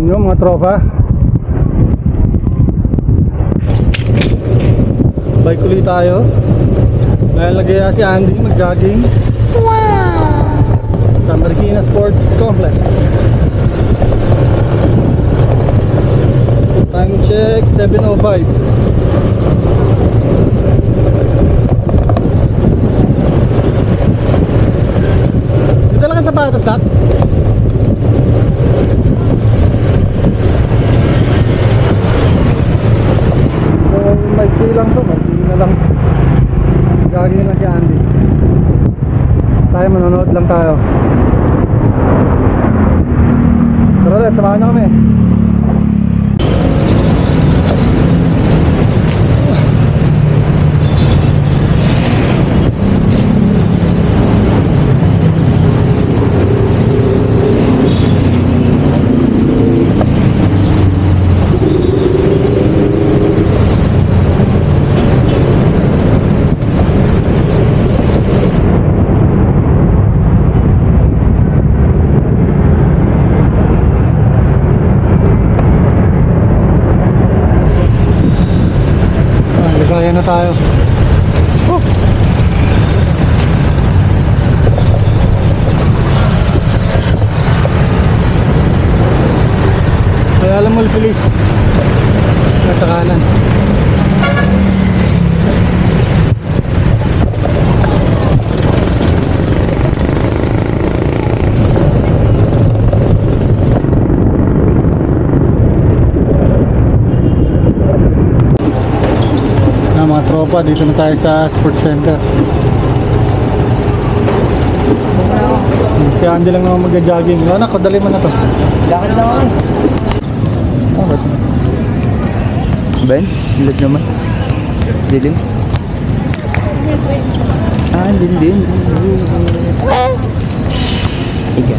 Yun mga tropa, bike ulit tayo. Nalagay si Andy mag-jogging. Wow! Sa Marikina Sports Complex. Time check 7:05. Dito lang sa sapatos na. Maiksi lang to, maiksi na lang. Gagawin na si Andy. Tayo manonood lang tayo. Tara ulit, samahan nyo kami. Kaya na tayo. Kaya alam mo, Feliz, nasa kanan. Mga tropa, dito na tayo sa sports center. Si Andy lang naman mag-jogging. Anak, kadali mo na to. Lakad lang ako. Oh, ba't naman? Ben, ilag naman. Dilim. Ah, dilim. Iga.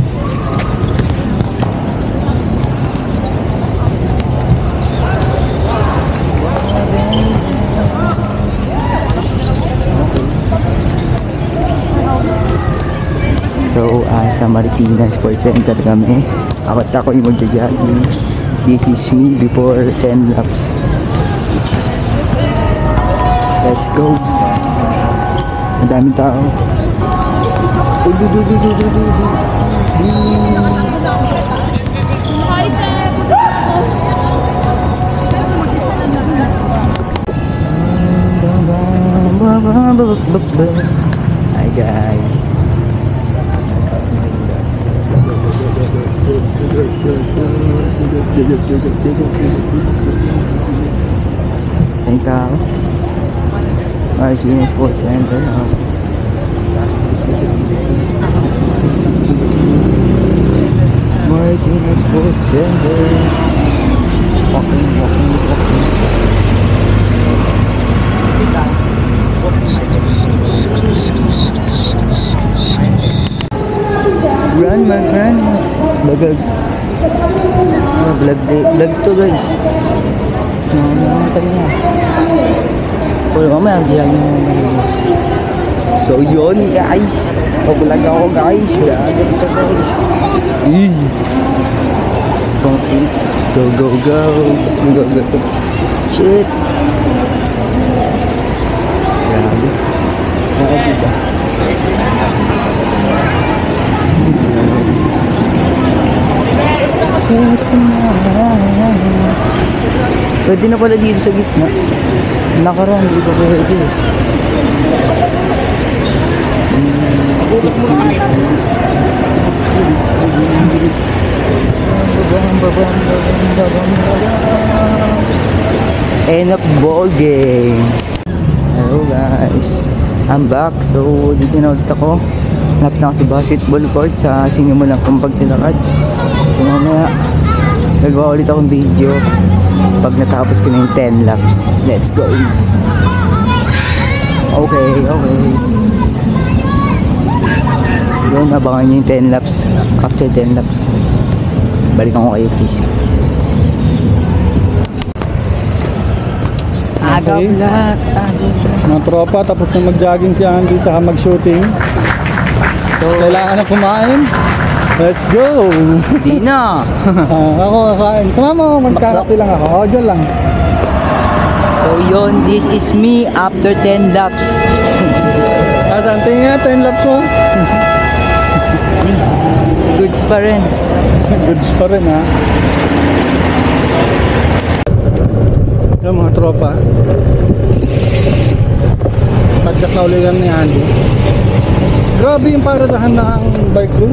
So, sa Marikina Sports Center kami. Ako yung magja-jogging. This is me before 10 laps. Let's go. Madaming tao. Hi guys. Ay tao. Marikina Sports Center. Marikina Sports Center. Walking. Run man, run. Bagag. Vlog to guys. Namatay na. Pero mamaya diyan yung. So yun guys. Pag-vlog ako guys. Vlog ito guys. Go. Shit. Grabe. Diba? Pwede na pala dito sa gitna. Nakaraan, hindi pa pwede. End of ball game. Hello guys, I'm back. So dito na ulit ako. Hanap na ako sa basketball court sa sinimulan kong pagtilakad. So mamaya gagawa ulit akong video pag natapos ko na yung 10 laps. Let's go. Okay. Yun, abangan nyo yung 10 laps. After 10 laps balikan ko kayo please. Agaw lahat. Mga tropa, tapos na mag-jogging si Andy tsaka mag-shooting. So, Kailangan na kumain. Let's go! di na. Ako kakain. Sumama mo, magkakape lang ako. O, dyan lang. So yun, this is me after 10 laps. Asan, tingin nga, 10 laps mo. Please, goods pa rin. Goods pa rin, ha. Yung mga tropa. Tagdak na ulit yan ni Andy. Grabe yung paradahan na ang bike room.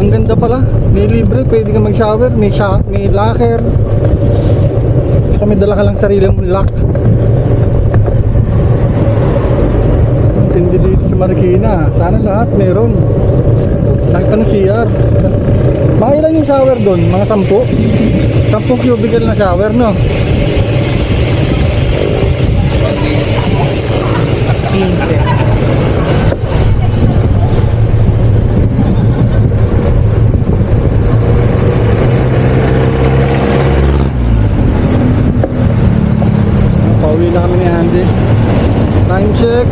Ang ganda pala. May libre, pwede ka mag-shower. May locker. So may dala ka lang sarili mong lock. Tindi dito sa Marikina. Sana lahat meron. Laki pa ng CR. Tapos, mga ilan yung shower doon? Mga 10? 10 cubicle na shower, no? Pinche. Pauwi na kami ni Andy. Time check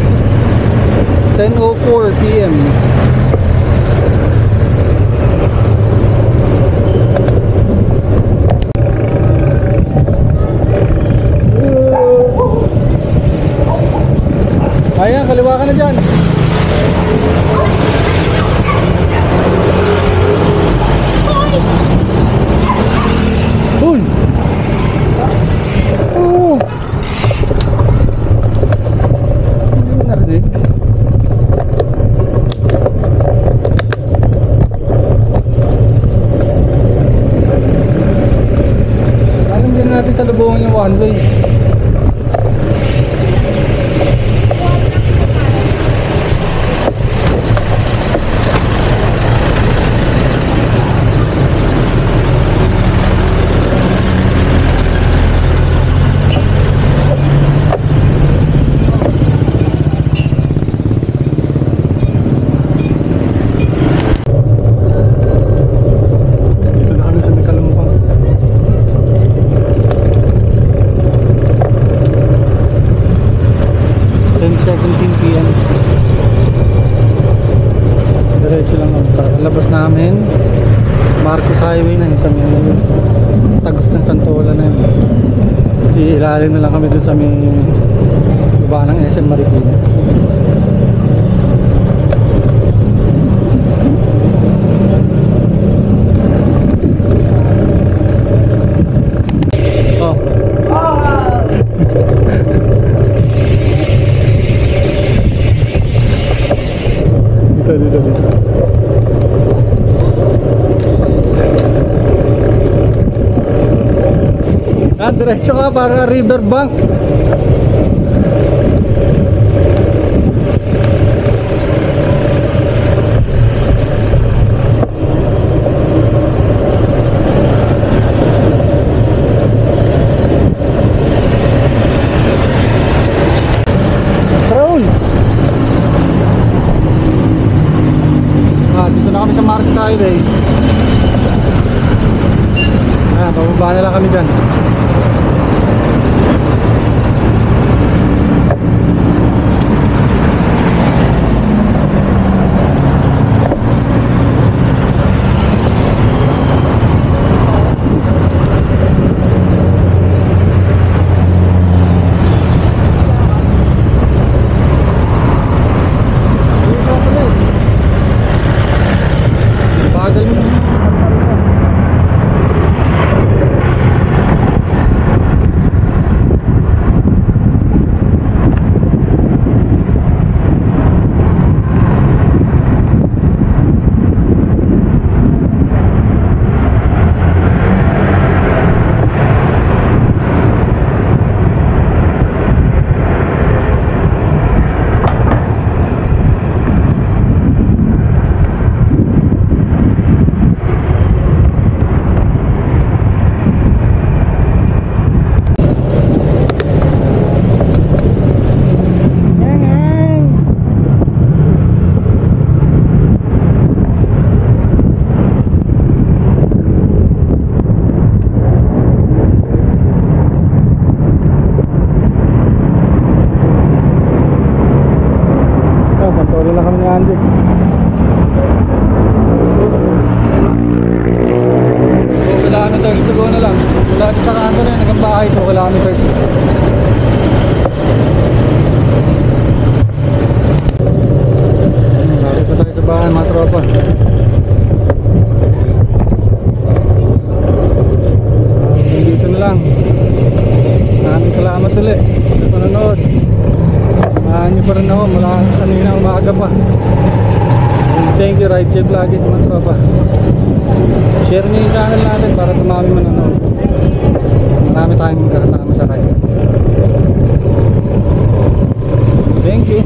10:04 PM. Ayan, kaliwa ka na dyan. Uy! Oh! Hindi mo narinig. Alam din natin sa lubungan yung one way. Dito na kami sa may Kalumpang. 10:17 PM. Diretso lang ang labas namin. Marcos Highway na sa may tagos ng Santola na yun. Kasi ilalim na lang kami dun sa may baba ng SM Marikina. Oh. Dito. Diretso ka para riverbank. Crown. Dito na kami sa Marcos Highway. Bababa na lang kami dyan. Bagal mo. Pauwi na kami ni Andy. Kilometers to go na lang. Mula sa kanto na yun, hanggang bahay 2 kilometers. Malapit pa tayo sa bahay mga tropa. So, dito na lang. Maraming salamat ulit sa panonood. Samahan nyo pa rin ako mula kanina umaga pa. Thank you, Ride Safe lagi mga tropa. Share nyo yung channel natin para tumami manonood. Marami tayong kakasama sa ride. Thank you.